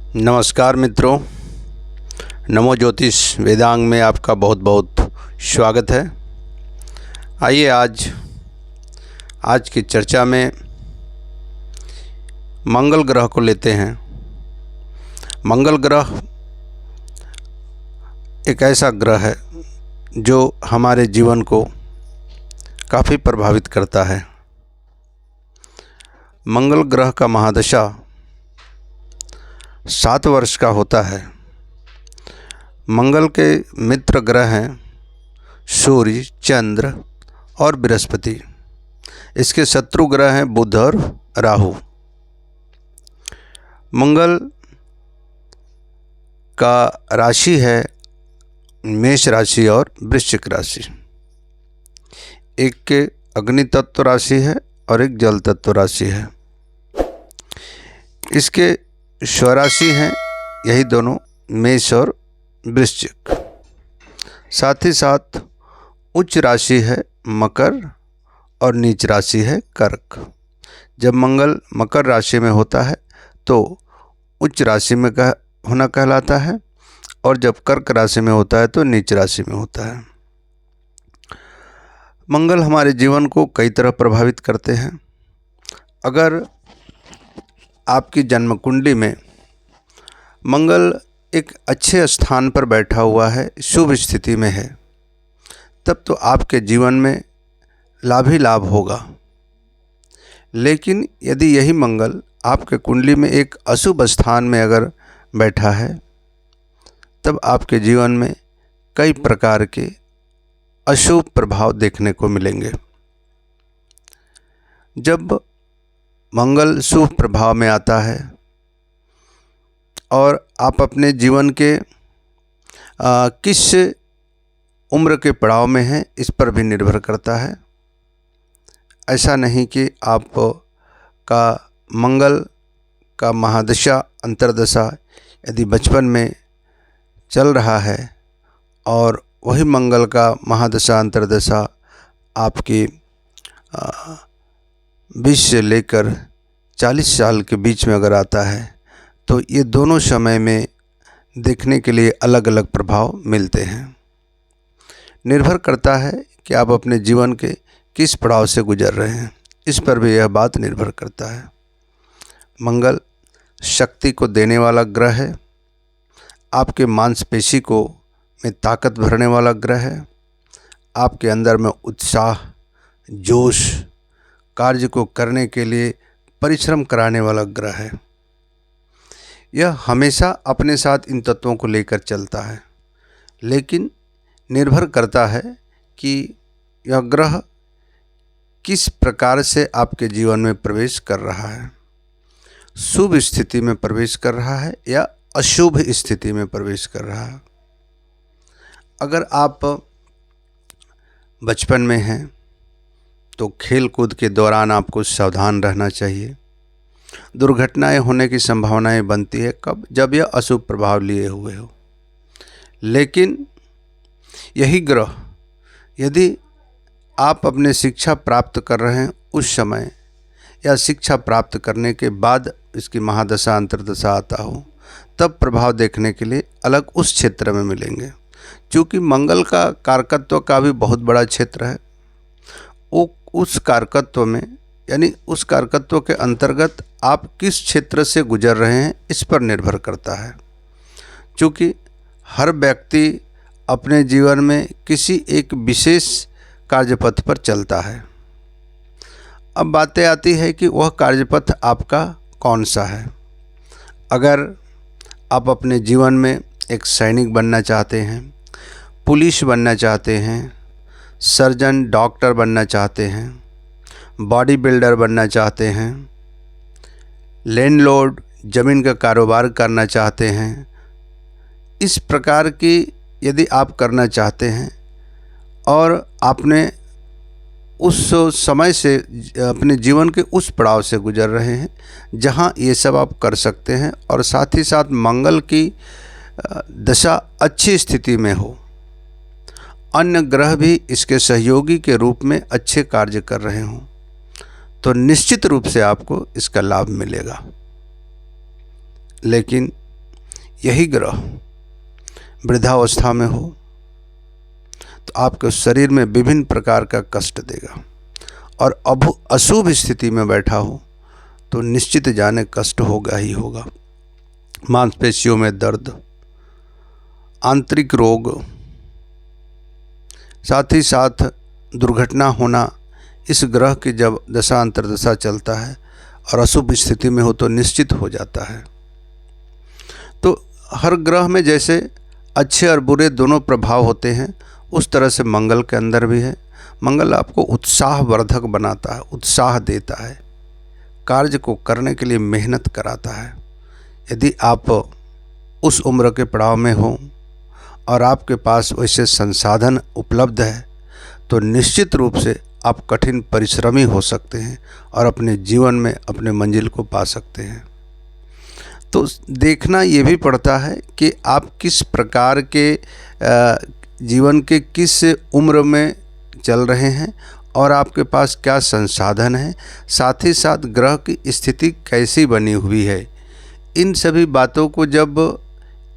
नमस्कार मित्रों, नमो ज्योतिष वेदांग में आपका बहुत बहुत स्वागत है। आइए आज की चर्चा में मंगल ग्रह को लेते हैं। मंगल ग्रह एक ऐसा ग्रह है जो हमारे जीवन को काफ़ी प्रभावित करता है। मंगल ग्रह का महादशा 7 वर्ष का होता है। मंगल के मित्र ग्रह हैं सूर्य, चंद्र और बृहस्पति। इसके शत्रु ग्रह हैं बुध और राहु। मंगल का राशि है मेष राशि और वृश्चिक राशि। एक के अग्नि तत्व राशि है और एक जल तत्व राशि है। इसके स्वराशि हैं यही दोनों, मेष और वृश्चिक। साथ ही साथ उच्च राशि है मकर और नीच राशि है कर्क। जब मंगल मकर राशि में होता है तो उच्च राशि में होना कहलाता है, और जब कर्क राशि में होता है तो नीच राशि में होता है। मंगल हमारे जीवन को कई तरह प्रभावित करते हैं। अगर आपकी जन्म कुंडली में मंगल एक अच्छे स्थान पर बैठा हुआ है, शुभ स्थिति में है, तब तो आपके जीवन में लाभ ही लाभ होगा। लेकिन यदि यही मंगल आपके कुंडली में एक अशुभ स्थान में अगर बैठा है, तब आपके जीवन में कई प्रकार के अशुभ प्रभाव देखने को मिलेंगे। जब मंगल शुभ प्रभाव में आता है और आप अपने जीवन के किस उम्र के पड़ाव में हैं, इस पर भी निर्भर करता है। ऐसा नहीं कि आप का मंगल का महादशा अंतर्दशा यदि बचपन में चल रहा है और वही मंगल का महादशा अंतर्दशा आपकी 20 से लेकर 40 साल के बीच में अगर आता है, तो ये दोनों समय में देखने के लिए अलग अलग प्रभाव मिलते हैं। निर्भर करता है कि आप अपने जीवन के किस पड़ाव से गुजर रहे हैं, इस पर भी यह बात निर्भर करता है। मंगल शक्ति को देने वाला ग्रह है, आपके मांसपेशी को में ताकत भरने वाला ग्रह है, आपके अंदर में उत्साह, जोश, कार्य को करने के लिए परिश्रम कराने वाला ग्रह है। यह हमेशा अपने साथ इन तत्वों को लेकर चलता है, लेकिन निर्भर करता है कि यह ग्रह किस प्रकार से आपके जीवन में प्रवेश कर रहा है। शुभ स्थिति में प्रवेश कर रहा है या अशुभ स्थिति में प्रवेश कर रहा है। अगर आप बचपन में हैं तो खेल कूद के दौरान आपको सावधान रहना चाहिए। दुर्घटनाएं होने की संभावनाएं बनती है कब, जब यह अशुभ प्रभाव लिए हुए हो। लेकिन यही ग्रह यदि आप अपने शिक्षा प्राप्त कर रहे हैं उस समय, या शिक्षा प्राप्त करने के बाद इसकी महादशा अंतर्दशा आता हो, तब प्रभाव देखने के लिए अलग उस क्षेत्र में मिलेंगे। क्योंकि मंगल का कारकत्व का भी बहुत बड़ा क्षेत्र है। वो उस कारकत्व में, यानी उस कारकत्व के अंतर्गत आप किस क्षेत्र से गुजर रहे हैं, इस पर निर्भर करता है। क्योंकि हर व्यक्ति अपने जीवन में किसी एक विशेष कार्यपथ पर चलता है। अब बातें आती है कि वह कार्यपथ आपका कौन सा है। अगर आप अपने जीवन में एक सैनिक बनना चाहते हैं, पुलिस बनना चाहते हैं, सर्जन डॉक्टर बनना चाहते हैं, बॉडी बिल्डर बनना चाहते हैं, लैंडलॉर्ड ज़मीन का कारोबार करना चाहते हैं, इस प्रकार की यदि आप करना चाहते हैं और आपने उस समय से अपने जीवन के उस पड़ाव से गुजर रहे हैं जहां ये सब आप कर सकते हैं, और साथ ही साथ मंगल की दशा अच्छी स्थिति में हो, अन्य ग्रह भी इसके सहयोगी के रूप में अच्छे कार्य कर रहे हों, तो निश्चित रूप से आपको इसका लाभ मिलेगा। लेकिन यही ग्रह वृद्धावस्था में हो तो आपके शरीर में विभिन्न प्रकार का कष्ट देगा, और अब अशुभ स्थिति में बैठा हो तो निश्चित जाने कष्ट होगा ही होगा। मांसपेशियों में दर्द, आंतरिक रोग, साथ ही साथ दुर्घटना होना, इस ग्रह की जब दशा अंतर्दशा चलता है और अशुभ स्थिति में हो तो निश्चित हो जाता है। तो हर ग्रह में जैसे अच्छे और बुरे दोनों प्रभाव होते हैं, उस तरह से मंगल के अंदर भी है। मंगल आपको उत्साहवर्धक बनाता है, उत्साह देता है, कार्य को करने के लिए मेहनत कराता है। यदि आप उस उम्र के पड़ाव में हो और आपके पास वैसे संसाधन उपलब्ध है तो निश्चित रूप से आप कठिन परिश्रमी हो सकते हैं और अपने जीवन में अपने मंजिल को पा सकते हैं। तो देखना ये भी पड़ता है कि आप किस प्रकार के जीवन के किस उम्र में चल रहे हैं और आपके पास क्या संसाधन है, साथ ही साथ ग्रह की स्थिति कैसी बनी हुई है। इन सभी बातों को जब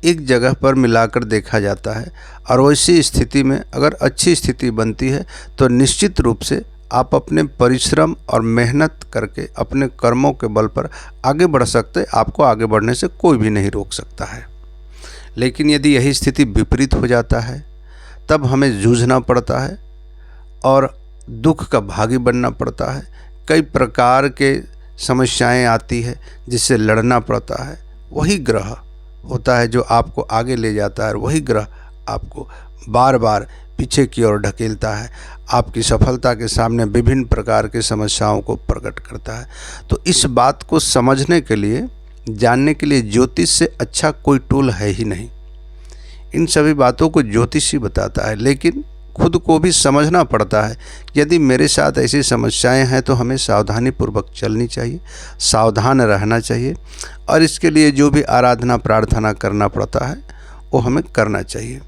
एक जगह पर मिलाकर देखा जाता है और वैसी स्थिति में अगर अच्छी स्थिति बनती है तो निश्चित रूप से आप अपने परिश्रम और मेहनत करके अपने कर्मों के बल पर आगे बढ़ सकते। आपको आगे बढ़ने से कोई भी नहीं रोक सकता है। लेकिन यदि यही स्थिति विपरीत हो जाता है तब हमें जूझना पड़ता है और दुख का भागी बनना पड़ता है। कई प्रकार के समस्याएं आती है जिससे लड़ना पड़ता है। वही ग्रह होता है जो आपको आगे ले जाता है, और वही ग्रह आपको बार बार पीछे की ओर ढकेलता है, आपकी सफलता के सामने विभिन्न प्रकार की समस्याओं को प्रकट करता है। तो इस बात को समझने के लिए, जानने के लिए ज्योतिष से अच्छा कोई टूल है ही नहीं। इन सभी बातों को ज्योतिष ही बताता है, लेकिन खुद को भी समझना पड़ता है। यदि मेरे साथ ऐसी समस्याएं हैं तो हमें सावधानी पूर्वक चलनी चाहिए, सावधान रहना चाहिए, और इसके लिए जो भी आराधना प्रार्थना करना पड़ता है वो हमें करना चाहिए।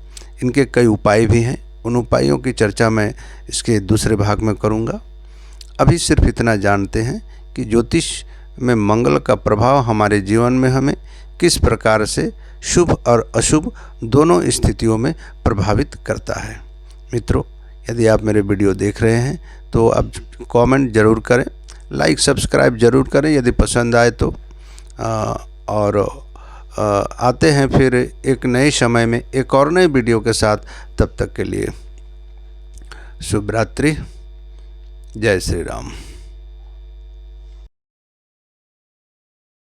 इनके कई उपाय भी हैं, उन उपायों की चर्चा मैं इसके दूसरे भाग में करूंगा। अभी सिर्फ इतना जानते हैं कि ज्योतिष में मंगल का प्रभाव हमारे जीवन में हमें किस प्रकार से शुभ और अशुभ दोनों स्थितियों में प्रभावित करता है। मित्रों, यदि आप मेरे वीडियो देख रहे हैं तो आप कमेंट ज़रूर करें, लाइक सब्सक्राइब ज़रूर करें यदि पसंद आए तो। आते हैं फिर एक नए समय में एक और नए वीडियो के साथ। तब तक के लिए शुभ रात्रि, जय श्री राम।